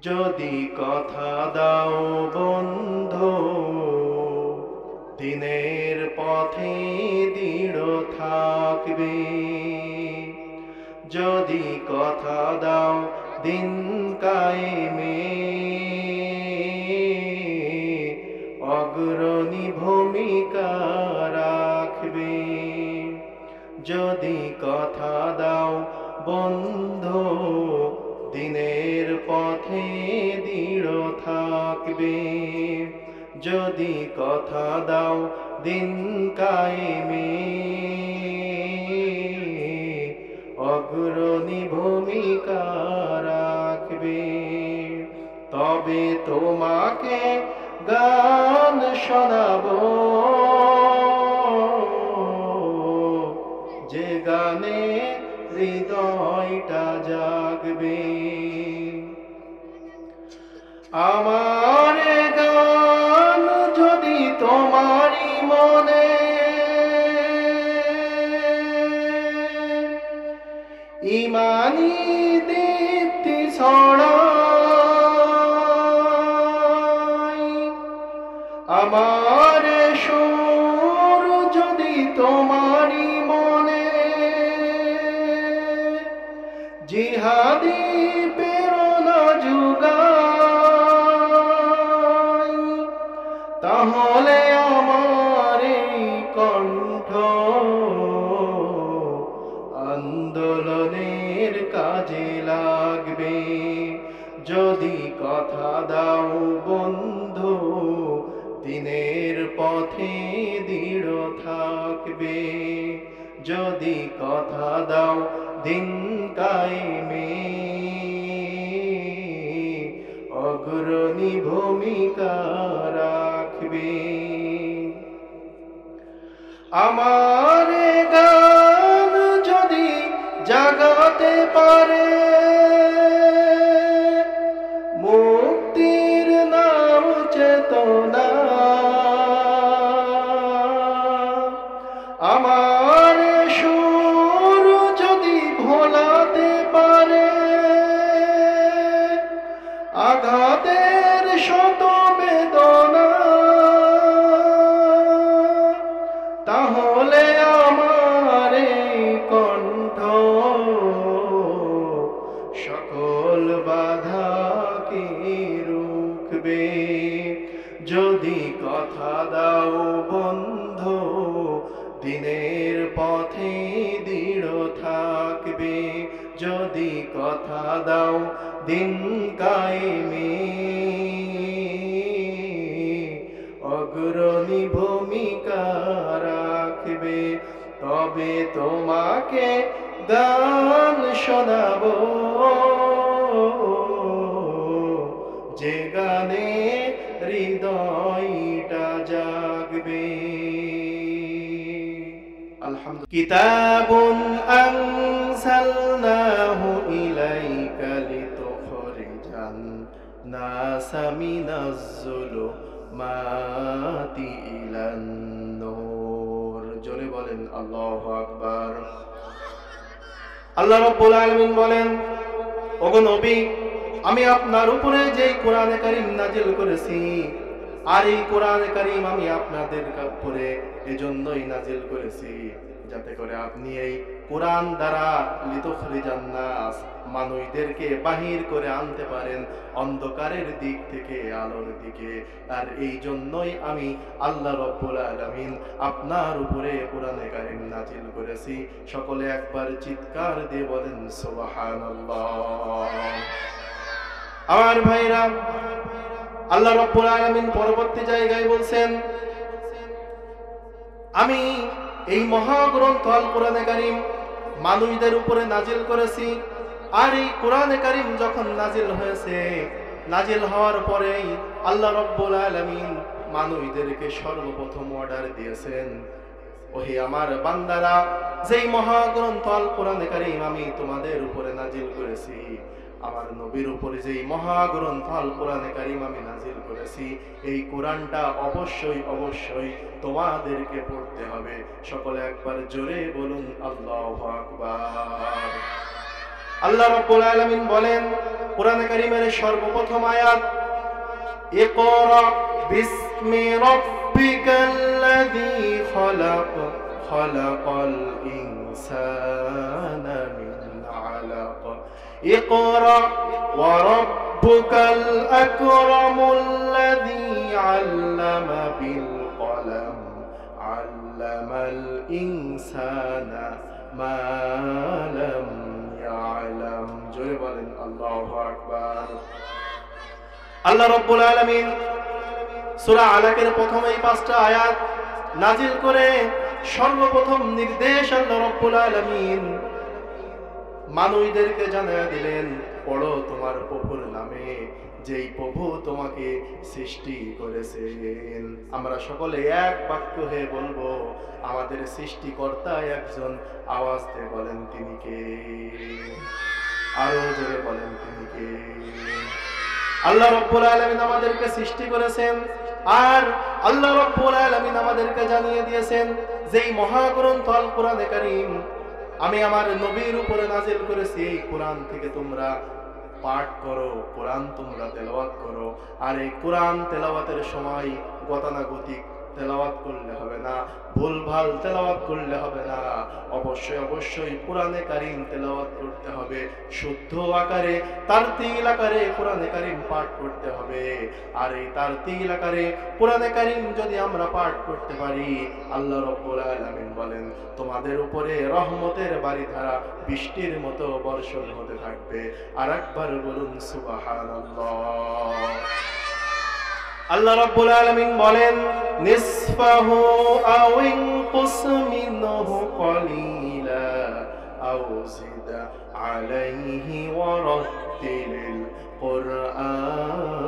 যদি কথা দাও বন্ধু দিনের পথে দৃঢ় থাকবে, যদি কথা দাও দিন কায়েমে অগ্রণী ভূমিকা রাখবে, যদি কথা দাও বন্ধু দিনের পথে দৃঢ় থাকবে, যদি কথা দাও দিন কায়েমে অগ্রণী ভূমিকা রাখবে, তবে তোমাকে গান শোনাবো যে গানে হৃদয়টা জাগবে। আমার গান যদি তোমারই মনে ইমানি দীপ্তি ছড়ায়, আমার সুর যদি তোমারই মনে জিহাদি প্রেরণা যোগায়, তাহলে আমার এই কণ্ঠ আন্দোলনের কাজে লাগবে, যদি কথা দাও বন্ধু দিনের পথে দৃঢ় থাকবে, যদি কথা দাও দিন কায়েমে অগ্রণী ভূমিকা রাখবে। আমার গান যদি জাগাতে পারে মুক্তির নাম চেতনা, আমার সুর যদি ভোলাতে পারে আঘাতের শত বেদনা, তাহলে আমার এই কণ্ঠ সকল বাধাকে রুখবে, যদি কথা দাও বন্ধু দিনের পথে দৃঢ় থাকবে, যদি কথা দাও দিন কায়েমে অগ্রণী ভূমিকা রাখবে, তবে তোমাকে গান শোনাবো যে গানে হৃদয়টা জাগবে। আলহামদুলিল্লাহ। কিতাবুন আনসালনাহু ইলাইকা লিতুখরিজান নাসা মিনাজ যুলুমাতি ইলান নূর। জোরে বলেন আল্লাহু আকবার। আল্লাহ রাব্বুল আলামিন বলেন, ওগো নবী, আমি আপনার উপরে যে কোরআনে কারীম নাজিল করেছি, আর এই কোরআনে কারীম আমি আপনাদের উপরে এজন্যই নাজিল করেছি যাতে করে আপনি এই কোরআন দ্বারা লিতুখরিজান নাস মানুষদেরকে বাহির করে আনতে পারেন অন্ধকারের দিক থেকে আলোর দিকে। আর এই জন্যই আমি আল্লাহ রাব্বুল আলামিন আপনার উপরে কোরআনে কারীম নাজিল করেছি। সকলে একবার চিৎকার দিয়ে বলেন সুবহানাল্লাহ। আমার ভাইরা, আল্লাহ রাব্বুল আলামিন পরবর্তী জায়গায় বলছেন, আমি এই মহাগ্রন্থ আল কোরআনে কারীম মানুষদের উপরে নাজিল করেছি। আর এই কোরআনে কারীম যখন নাজিল হয়েছে, নাজিল হওয়ার পরেই আল্লাহ রাব্বুল আলামিন মানুষদেরকে সর্বপ্রথম অর্ডার দিয়েছেন, ওহে আমার বান্দারা, যেই মহাগ্রন্থ আল কোরআনে কারীম আমি তোমাদের উপরে নাজিল করেছি, আমার নবীর উপরে যেই মহাগ্রন্থ আল কোরআনে কারীম আমি নাজিল করেছি, এই কোরআনটা অবশ্যই অবশ্যই তোমাদেরকে পড়তে হবে। সকলে একবার জোরে বলুন আল্লাহু আকবার। আল্লাহ রাব্বুল আলামিন বলেন কোরআনে কারীমের সর্বপ্রথম আয়াত, ইকরা বিসমি রাব্বিকাল্লাযী খলাক খলাকাল ইনসানা মিন আলাক ইকরা ওয়া রাব্বুকাল আকরামুল্লাযী আল্লামা বিল কলম আল্লামাল ইনসানা মা লাম ইয়ালাম। জোরে বলেন আল্লাহু আকবার। আল্লাহ রাব্বুল আলামিন সূরা আলাকের প্রথম এই 5টা আয়াত নাজিল করে সর্বপ্রথম নির্দেশ আল্লাহ রাব্বুল আলামিন মানুষদেরকে জানিয়ে দিলেন, পড়ো তোমার প্রভুর নামে, যেই প্রভু তোমাকে সৃষ্টি করেছেন। আমরা সকলে এক বাক্য হয়ে বলবো, আমাদের সৃষ্টিকর্তা একজন। আওয়াজ দিয়ে বলেন তিনি কে? আরো জোরে বলেন তিনি কে? আল্লাহ রাব্বুল আলামিন আমাদেরকে সৃষ্টি করেছেন, আর আল্লাহ রাব্বুল আলামিন আমাদেরকে জানিয়ে দিয়েছেন যে এই মহাগ্রন্থ আল কোরআনে কারীম আমি আমার নবীর উপরে নাজিল করেছি। এই কোরআন থেকে তোমরা পাঠ করো, কোরআন তোমরা তেলাওয়াত করো। আর এই কোরআন তেলাওয়াতের সময় গতানুগতিক তেলাওয়াত করলে হবে না, ভুলভাল তেলাওয়াত করলে হবে না। অবশ্যই অবশ্যই কোরআনে কারীম তেলাওয়াত করতে হবে, শুদ্ধ আকারে তারতিল আকারে কোরআনে কারীম পাঠ করতে হবে। আর এই তারতিল আকারে কোরআনে কারীম যদি আমরা পাঠ করতে পারি, আল্লাহ রাব্বুল আলামিন বলেন তোমাদের উপরে রহমতের বারিধারা বৃষ্টির মতো বর্ষণ হতে থাকবে। আর একবার বলুন সুবহানাল্লাহ। আল্লাহ রাব্বুল আলামিন বলেন নিসফাহু আও ইনকুস মিনহু কলিলা আও জিদ আলাইহি ওয়া রাত্তিলিল কুরআনা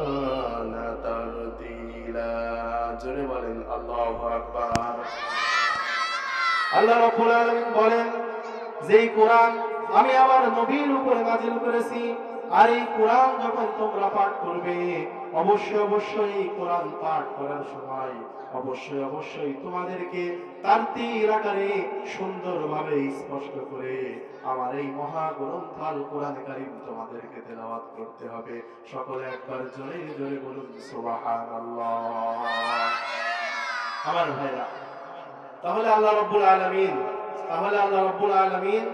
তারতিলা। জোরে বলেন আল্লাহু আকবার। আল্লাহ রাব্বুল আলামিন বলেন যেই কোরআন আমি আমার নবীর উপরে নাজিল করেছি, আর এই কোরআন যখন তোমরা পাঠ করবে, অবশ্যই অবশ্যই এই কোরআন পাঠ করার সময় অবশ্যই অবশ্যই তোমাদেরকে তারতিল আকারে সুন্দরভাবে স্পষ্ট করে আমার এই মহাগ্রন্থ আল কোরআনে কারীম তোমাদেরকে তেলাওয়াত করতে হবে। সকলে একবার জোরে জোরে বলুন সুবহানাল্লাহ। আমার ভাইরা, তাহলে আল্লাহ রাব্বুল আলামিন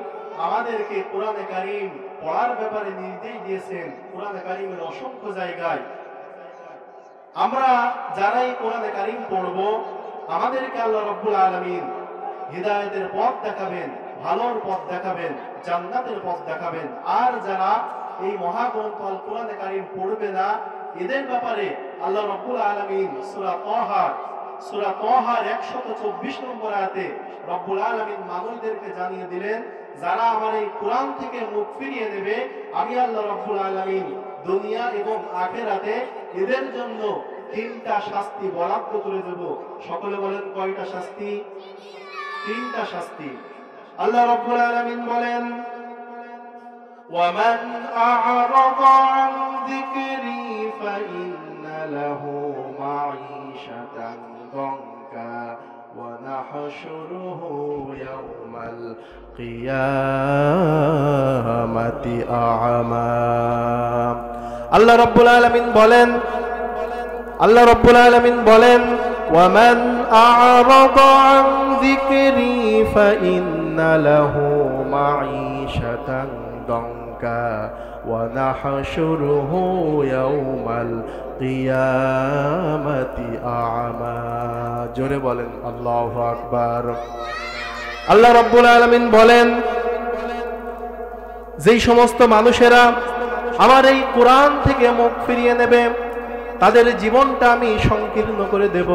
আমাদেরকে কোরআনে কারীম পড়ার ব্যাপারে নির্দেশ দিয়েছেন। কোরআনে কারীমের অসংখ্য জায়গায় আমরা যারাই কোরআনে কারীম পড়ব, আমাদেরকে আল্লাহ রাব্বুল আলামিন হিদায়াতের পথ দেখাবেন, ভালোর পথ দেখাবেন, জান্নাতের পথ দেখাবেন। আর যারা এই মহাগ্রন্থ আল কোরআনে কারীম পড়বে না, এদের ব্যাপারে আল্লাহ রাব্বুল আলামিন সূরা তাহার 124 নম্বর আয়াতে রব্বুল আলামিন মানুষদেরকে জানিয়ে দিলেন, যারা আমার এই কোরআন থেকে মুখ ফিরিয়ে নেবে, আমি আল্লাহ রাব্বুল আলামিন দুনিয়া এবং আখিরাতে এদের জন্য 3টা শাস্তি বরাদ্দ করে দেব। সকলে বলেন কয়টা শাস্তি? 3টা শাস্তি। আল্লাহ রাব্বুল আলামিন বলেন ওয়ামান আ'রাদা আন যিকরি ফাইন্না লাহু মাঈশাতান দনকা ওয়া নাহশুরুহু ইয়াওমাল কিয়ামাতি আ'মা। আল্লাহ রাব্বুল আলামিন বলেন ওয়ামান আ'রাদা আন যিকরি ফাইন্না লাহু মাঈশাতান দনকা ওয়া নাহশুরুহু ইয়াওমাল কিয়ামাতি আ'মা। জোরে বলেন আল্লাহু আকবার। আল্লাহ রাব্বুল আলামিন বলেন যেই সমস্ত মানুষেরা আমার এই কোরআন থেকে মুখ ফিরিয়ে নেবে, তাদের জীবনটা আমি সংকীর্ণ করে দেব।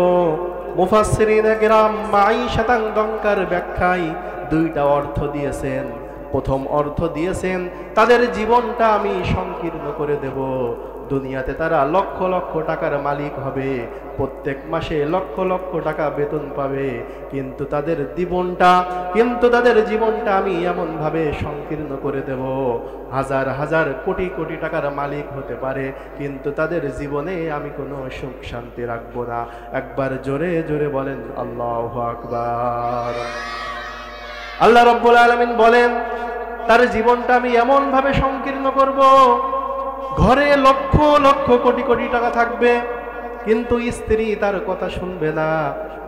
মুফাসসিরিনে কেরাম মাঈশাতান দনকার ব্যাখ্যায় 2টা অর্থ দিয়েছেন। প্রথম অর্থ দিয়েছেন তাদের জীবনটা আমি সংকীর্ণ করে দেব। দুনিয়াতে তারা লক্ষ লক্ষ টাকার মালিক হবে, প্রত্যেক মাসে লক্ষ লক্ষ টাকা বেতন পাবে, কিন্তু তাদের জীবনটা আমি এমন ভাবে সংকীর্ণ করে দেব, হাজার হাজার কোটি কোটি টাকার মালিক হতে পারে, কিন্তু তাদের জীবনে আমি কোনো সুখ শান্তি রাখবো না। একবার জোরে জোরে বলেন আল্লাহু আকবার। আল্লাহ রাব্বুল আলামিন বলেন তার জীবনটা আমি এমন ভাবে সংকীর্ণ করব, ঘরে লক্ষ লক্ষ কোটি কোটি টাকা থাকবে কিন্তু স্ত্রী তার কথা শুনবে না,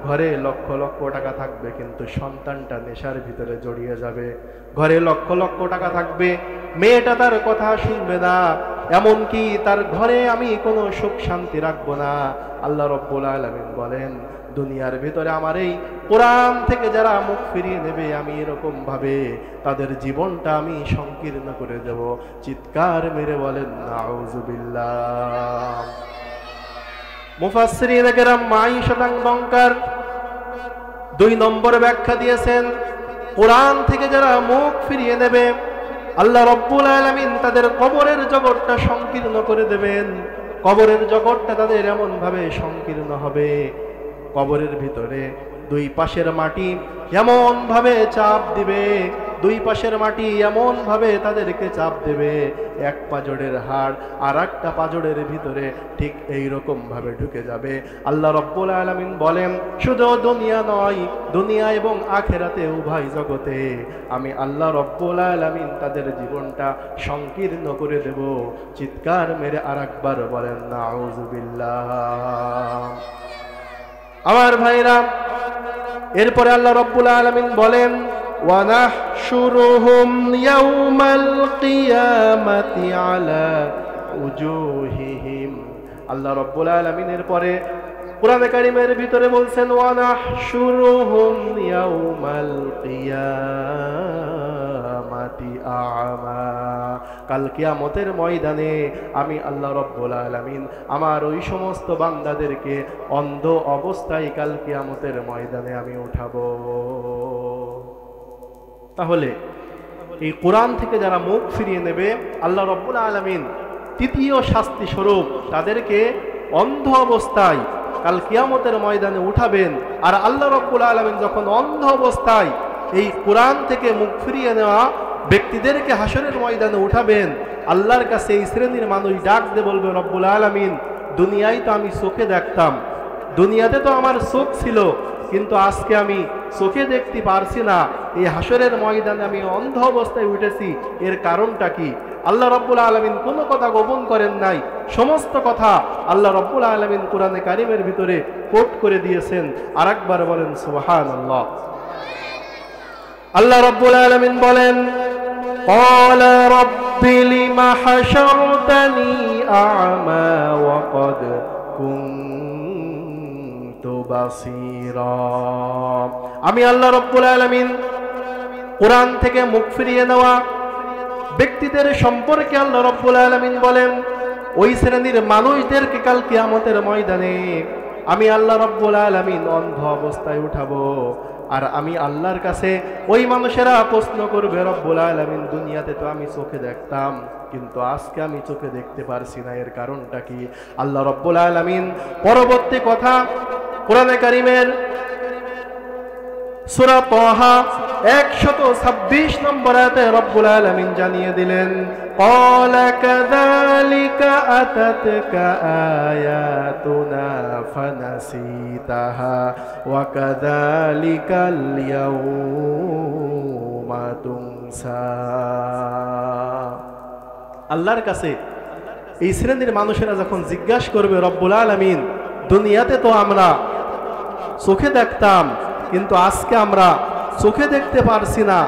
ঘরে লক্ষ লক্ষ টাকা থাকবে কিন্তু সন্তানটা নেশার ভিতরে জড়িয়ে যাবে, ঘরে লক্ষ লক্ষ টাকা থাকবে মেয়েটা তার কথা শুনবে না, এমনকি তার ঘরে আমি কোনো সুখ শান্তি রাখবো না। আল্লাহ রাব্বুল আলামিন বলেন, দুনিয়ার ভিতরে আমার এই কোরআন থেকে যারা মুখ ফিরিয়ে নেবে আমি এরকম ভাবে তাদের জীবনটা আমি সংকীর্ণ করে দেব। চিৎকার মেরে বলেন নাউযুবিল্লাহ। মুফাসসিরিন কেরাম মাঈশা দঙ্কার 2 নম্বর ব্যাখ্যা দিয়েছেন, কোরআন থেকে যারা মুখ ফিরিয়ে নেবে আল্লাহ রাব্বুল আলামিন তাদের কবরের জগৎটা সংকীর্ণ করে দেবেন। কবরের জগৎটা তাদের এমন ভাবে সংকীর্ণ হবে, কবরের ভিতরে 2 পাশের মাটি এমন ভাবে চাপ দিবে, 2 পাশের মাটি এমন ভাবে তাদেরকে চাপ দেবে, এক পাজরের হাড় আর একটা পাজরের ভিতরে ঠিক এই রকম ভাবে ঢুকে যাবে। আল্লাহ রাব্বুল আলামিন বলেন, শুধু দুনিয়া নয়, দুনিয়া এবং আখিরাতে উভয় জগতে আমি আল্লাহ রাব্বুল আলামিন তাদের জীবনটা সংকীর্ণ করে দেব। চিৎকার মেরে আরেকবার বলেন নাউযুবিল্লাহ। আমার ভাইরা, এরপরে আল্লাহ রাব্বুল আলামিন বলেন, ওয়া নাহশুরুহুম ইয়াউমাল কিয়ামাতি আলা উজুহিহিম। আল্লাহ রাব্বুল আলামিনের পরে কোরআনে কারীমের ভিতরে বলছেন, ওয়া নাহশুরুহুম ইয়াউমাল কিয়ামাতি আ'মা। কাল কিয়ামতের ময়দানে আমি আল্লাহ রাব্বুল আলামিন আমার ওই সমস্ত বান্দাদেরকে অন্ধ অবস্থায় কাল কিয়ামতের ময়দানে আমি উঠাবো। তাহলে এই কোরআন থেকে যারা মুখ ফিরিয়ে নেবে আল্লাহ রাব্বুল আলামিন তৃতীয় শাস্তি স্বরূপ তাদেরকে অন্ধ অবস্থায় কাল কিয়ামতের ময়দানে উঠাবেন। আর আল্লাহ রাব্বুল আলামিন যখন অন্ধ অবস্থায় এই কোরআন থেকে মুখ ফিরিয়ে নেওয়া ব্যক্তিদেরকে হাসরের ময়দানে উঠাবেন, আল্লাহর কাছে এই শ্রেণীর মানুষ ডাক দিয়ে বলবে, রব্বুল আলামিন দুনিয়ায় তো আমি চোখে দেখতাম, দুনিয়াতে তো আমার চোখ ছিল, কিন্তু আজকে আমি চোখে দেখতে পারছি না, এই হাসরের ময়দানে আমি অন্ধ অবস্থায় উঠেছি, এর কারণটা কি? আল্লাহ রাব্বুল আলামিন কোনো কথা গোপন করেন নাই, সমস্ত কথা আল্লাহ রাব্বুল আলামিন কোরআনে কারীমের ভিতরে কোট করে দিয়েছেন। আরেকবার বলেন সুবহানাল্লাহ। আল্লাহ রাব্বুল আলামিন বলেন, ক্বালা রাব্বি লিমা হাশারতানি আ'মা ওয়া ক্বাদ কুনতু বাসীরা। আমি আল্লাহ রাব্বুল আলামিন কোরআন থেকে মুখ ফিরিয়ে নেওয়া ব্যক্তিদের সম্পর্কে আল্লাহ রাব্বুল আলামিন বলেন, ওই শ্রেণীর মানুষদেরকে কাল কিয়ামতের ময়দানে আমি আল্লাহ রাব্বুল আলামিন অন্ধ অবস্থায় উঠাবো। আর আমি আল্লাহর কাছে ওই মানুষেরা প্রশ্ন করবে, রব্বুল আলামিন দুনিয়াতে তো আমি চোখে দেখতাম, কিন্তু আজকে আমি চোখে দেখতে পারছি না, এর কারণটা কি? আল্লাহ রাব্বুল আলামিন পরবর্তী কথা কোরআনে কারীমের সূরা তাহা 126 নম্বর আয়াতে রব্বুল আলামিন জানিয়ে দিলেন, ক্বালা কাযালিকা আতাতকা আয়াতুনা ফানাসিতাহা ওয়া কাযালিকাল ইয়াউমা তুনসা। আল্লাহর কাছে এই শ্রেণীর মানুষেরা যখন জিজ্ঞাসা করবে, রব্বুল আলামিন দুনিয়াতে তো আমরা চোখে দেখতাম, কিন্তু আজকে আমরা চোখে দেখতে পারছি না,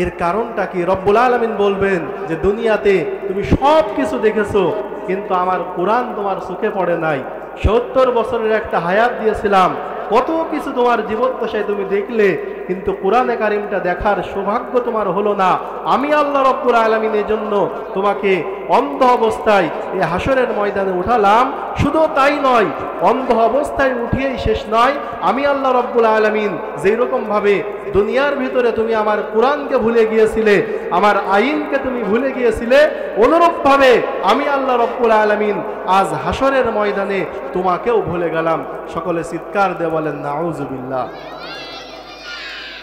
এর কারণটা কি? রব্বুল আলামিন বলবেন যে দুনিয়াতে তুমি সব কিছু দেখেছো, কিন্তু আমার কোরআন তোমার চোখে পড়ে নাই। 70 বছরের একটা হায়াত দিয়েছিলাম, কত কিছু তোমার জীবদ্দশায় তুমি দেখলে, কিন্তু কোরআনে কারীমটা দেখার সৌভাগ্য তোমার হলো না। আমি আল্লাহ রাব্বুল আলামিন এর জন্য তোমাকে অন্ধ অবস্থায় এই হাসরের ময়দানে উঠালাম। শুধু তাই নয়, অন্ধ অবস্থায় উঠিয়েই শেষ নয়, আমি আল্লাহ রাব্বুল আলামিন যেই রকম ভাবে দুনিয়ার ভিতরে তুমি আমার কোরআনকে ভুলে গিয়েছিলে, আমার আইনকে তুমি ভুলে গিয়েছিলে, অনুরূপভাবে আমি আল্লাহ রাব্বুল আলামিন আজ হাসরের ময়দানে তোমাকেও ভুলে গেলাম। সকলে চিৎকার দিয়ে বলেন নাউযুবিল্লাহ।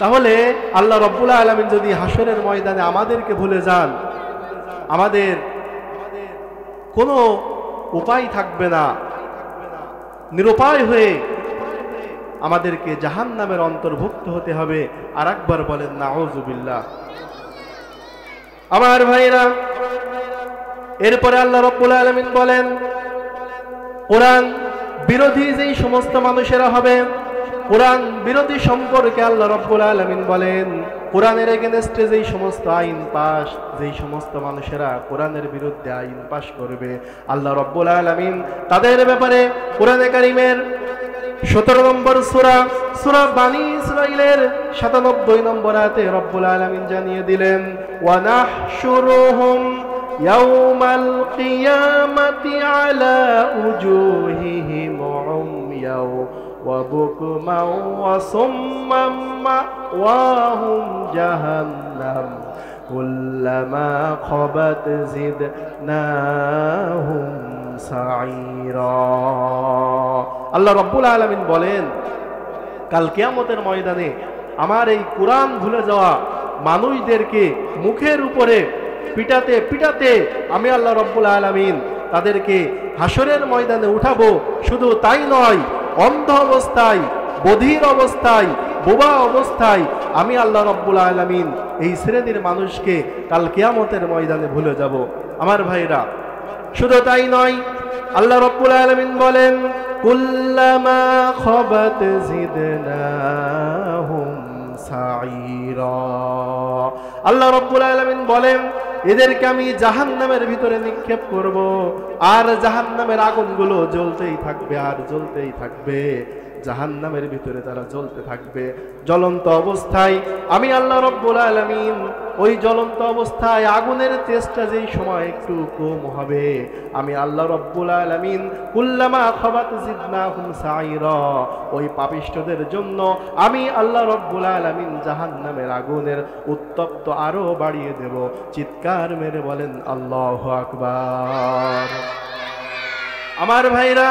তাহলে আল্লাহ রাব্বুল আলামিন যদি হাসরের ময়দানে আমাদেরকে ভুলে যান, আমাদের কোনো উপায় থাকবে না, নিরুপায় হয়ে আমাদেরকে জাহান্নামের অন্তর্ভুক্ত হতে হবে। আরেকবার বলেন নাউযুবিল্লাহ। আমার ভাইরা, এরপরে আল্লাহ রাব্বুল আলামিন বলেন, কোরআন বিরোধী যেই সমস্ত মানুষেরা হবে, কোরআন বিরোধী সম্পর্কে আল্লাহ রাব্বুল আলামিন বলেন, কোরআনের এগেনস্টে যেই সমস্ত আইন পাশ, যেই সমস্ত মানুষেরা কোরআনের বিরুদ্ধে আইন পাশ করবে, আল্লাহ রাব্বুল আলামিন তাদের ব্যাপারে কোরআনে কারীমের 17 নম্বর সূরা বানী ইসরাঈলের 97 নম্বর আয়াতে রব্বুল আলামিন জানিয়ে দিলেন, ওয়া নাহশুরুহুম ইয়াউমাল কিয়ামাতি আলা উজুহিহিম উময়াও ওয়া বুকমান ওয়া সুম্মান মাওয়াহুম জাহান্নাম কুল্লামা খাবাত জিদনাহুম সাঈরা। আল্লাহ রাব্বুল আলামিন বলেন, কাল কিয়ামতের ময়দানে আমার এই কোরআন ভুলে যাওয়া মানুষদেরকে মুখের উপরে পিটাতে পিটাতে আমি আল্লাহ রাব্বুল আলামিন তাদেরকে হাসরের ময়দানে উঠাবো। শুধু তাই নয়, অন্ধ অবস্থায়, বধির অবস্থায়, বোবা অবস্থায় আমি আল্লাহ রাব্বুল আলামিন এই শ্রেণীর মানুষকে কাল কিয়ামতের ময়দানে ভুলে যাব। আমার ভাইরা, শুধু তাই নয়, আল্লাহ রাব্বুল আলামিন বলেন, কুল্লামা খাবাত জিদনাহুম সাঈরা। আল্লাহ রাব্বুল আলামিন বলেন, এদেরকে আমি জাহান্নামের ভিতরে নিক্ষেপ করব, আর জাহান্নামের আগুনগুলো জ্বলতেই থাকবে আর জ্বলতেই থাকবে। জাহান্নামের ভিতরে তারা জ্বলতে থাকবে জ্বলন্ত অবস্থায়। আমি আল্লাহ রাব্বুল আলামিন ওই জ্বলন্ত অবস্থায় আগুনের তেজটা যেই সময় একটু কম হবে, আমি আল্লাহ রাব্বুল আলামিন কুল্লামা খাবাত জিদনাহুম সাঈরা, ওই পাপিষ্ঠদের জন্য আমি আল্লাহ রাব্বুল আলামিন জাহান্নামের আগুনের উত্তপ্ত আরো বাড়িয়ে দেব। চিৎকার মেরে বলেন আল্লাহু আকবার। আমার ভাইরা,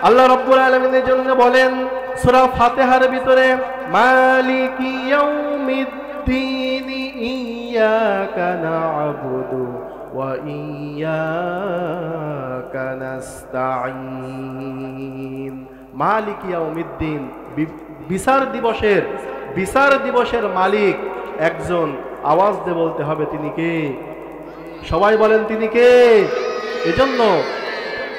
আল্লাহ রাব্বুল আলামিনের জন্য বলেন সূরা ফাতিহার ভিতরে, মালিকি ইয়াউমিদ্দিন ইয়্যাকা না'বুদু ওয়া ইয়্যাকা নাস্তাঈন। মালিকি ইয়াউমিদ্দিন, বিচার দিবসের মালিক একজন। আওয়াজ দিয়ে বলতে হবে, তিনি কে? সবাই বলেন, তিনি কে? এজন্য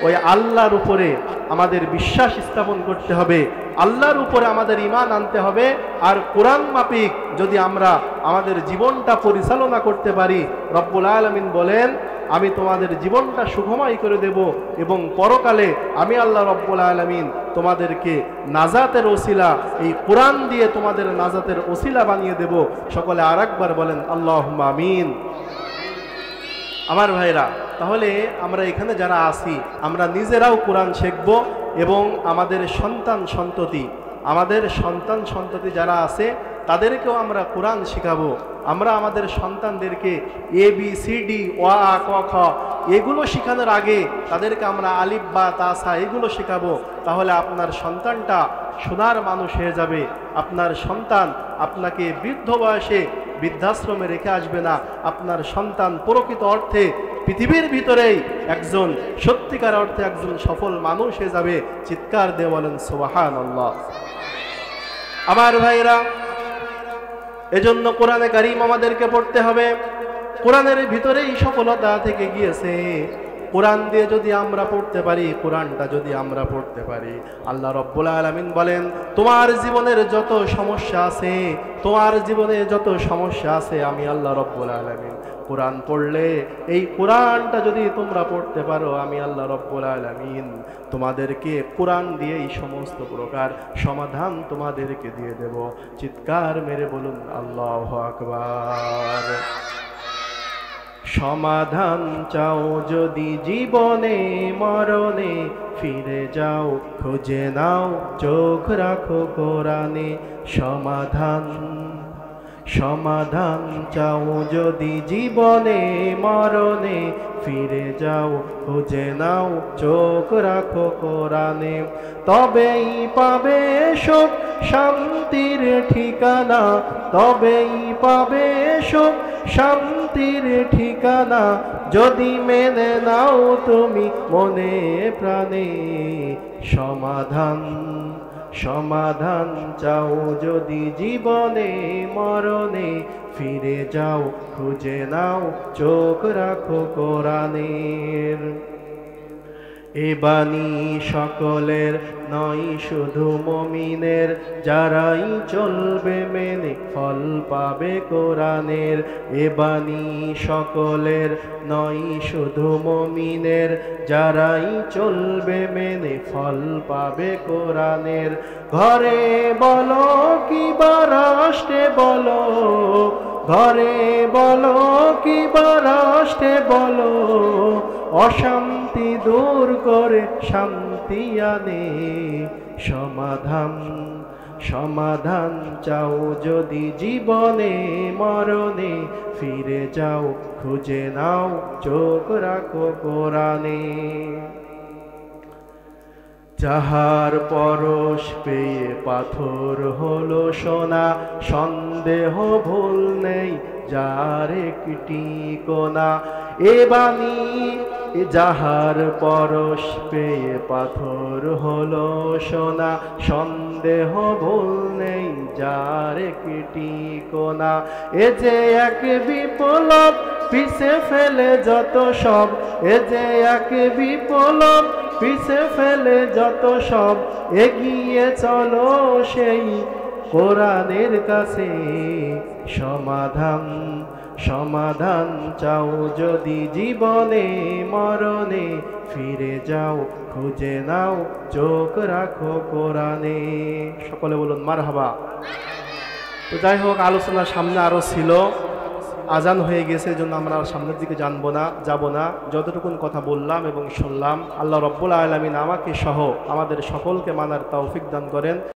ওই আল্লাহর উপরে আমাদের বিশ্বাস স্থাপন করতে হবে, আল্লাহর উপরে আমাদের ঈমান আনতে হবে। আর কোরআন মাফিক যদি আমরা আমাদের জীবনটা পরিচালনা করতে পারি, রব্বুল আলামিন বলেন, আমি তোমাদের জীবনটা সুখময় করে দেব এবং পরকালে আমি আল্লাহ রব্বুল আলামিন তোমাদেরকে নাজাতের ওসিলা, এই কোরআন দিয়ে তোমাদের নাজাতের ওসিলা বানিয়ে দেব। সকলে আরেকবার বলেন আল্লাহুম্মা আমিন। আমার ভাইরা, তাহলে আমরা এখানে যারা আছি, আমরা নিজেরাও কোরআন শিখব এবং আমাদের সন্তান সন্ততি যারা আছে তাদেরকেও আমরা কোরআন শিখাবো। আমরা আমাদের সন্তানদেরকে ABCD ওয়া আ ক খ এগুলো শেখানোর আগে তাদেরকে আমরা আলিফ বা তা সা এগুলো শেখাবো। তাহলে আপনার সন্তানটা সোনার মানুষ হয়ে যাবে। আপনার সন্তান আপনাকে বৃদ্ধ বয়সে বৃদ্ধাশ্রমে রেখে আসবে না। আপনার সন্তান প্রকৃত অর্থে পৃথিবীর ভিতরেই একজন সত্যিকার অর্থে একজন সফল মানুষ হয়ে যাবে। চিৎকার দিয়ে বলেন সুবহানাল্লাহ। আমার ভাইরা, এজন্য কোরআনে কারীম আমাদেরকে পড়তে হবে। কোরআনের ভিতরেই সফলতা থেকে গিয়েছে। কোরআন দিয়ে যদি আমরা পড়তে পারি, কোরআনটা যদি আমরা পড়তে পারি, আল্লাহ রাব্বুল আলামিন বলেন, তোমার জীবনের যত সমস্যা আছে আমি আল্লাহ রাব্বুল আলামিন কোরআন পড়লে, এই কোরআনটা যদি তোমরা পড়তে পারো, আমি আল্লাহ রাব্বুল আলামিন তোমাদেরকে কোরআন দিয়ে এই সমস্ত প্রকার সমাধান তোমাদেরকে দিয়ে দেব। চিৎকার মেরে বলুন আল্লাহু আকবার। সমাধান চাও যদি জীবনে মরণে, ফিরে যাও খুঁজে নাও চোখ রাখো কোরআনে। সমাধান চাও যদি জীবনে মরণে, ফিরে যাও খুঁজে নাও চোখ রাখো কোরআনে। তবেই পাবে সুখ শান্তির ঠিকানা, তবেই পাবে সুখ শান্তির ঠিকানা, যদি মেনে নাও তুমি মনে প্রাণে। সমাধান চাও যদি জীবনে মরণে, ফিরে যাও খুঁজে নাও চোখ রাখো কোরআনের। এ বাণী সকলের নয় শুধু মুমিনের, যারাই চলবে মেনে ফল পাবে কোরআনের। এ বাণী সকলের নয় শুধু মুমিনের, যারাই চলবে মেনে ফল পাবে কোরআনের। ঘরে বলো কিবা রাষ্ট্রে বলো, ঘরে বলো কিবা রাষ্ট্রে বলো, অশান্তি দূর করে শান্তি আনে। সমাধান সমাধান চাও যদি জীবনে মরণে, ফিরে যাও খুঁজে নাও চোখ রাখো কোরআনে। যাহার পরশ পেয়ে পাথর হলো সোনা, সন্দেহ ভুল নেই যার একটি কোনা। এ বাণী যাহার পরশ পেয়ে পাথর হলো সোনা, সন্দেহ ভুল নেই যার একটি কোনা। এ যে এক বিপ্লব পিছে ফেলে যত সব, এ যে এক বিপ্লব পিছে ফেলে যত সব, এগিয়ে চলো সেই কোরআনের কাছে। সমাধান সমাধান চাও যদি জীবনে মরণে, ফিরে যাও খুঁজে নাও চোখ রাখো কোরআনে। সকলে বলুন মারহাবা। তো যাই হোক, আলোচনার সামনে আরো ছিল, আজান হয়ে গেছে, এই জন্য আমরা আর সামনের দিকে যাব না। যতটুকুন কথা বললাম এবং শুনলাম, আল্লাহ রব্বুল আলামিন আমাকে সহ আমাদের সকলকে মানার তৌফিক দান করেন।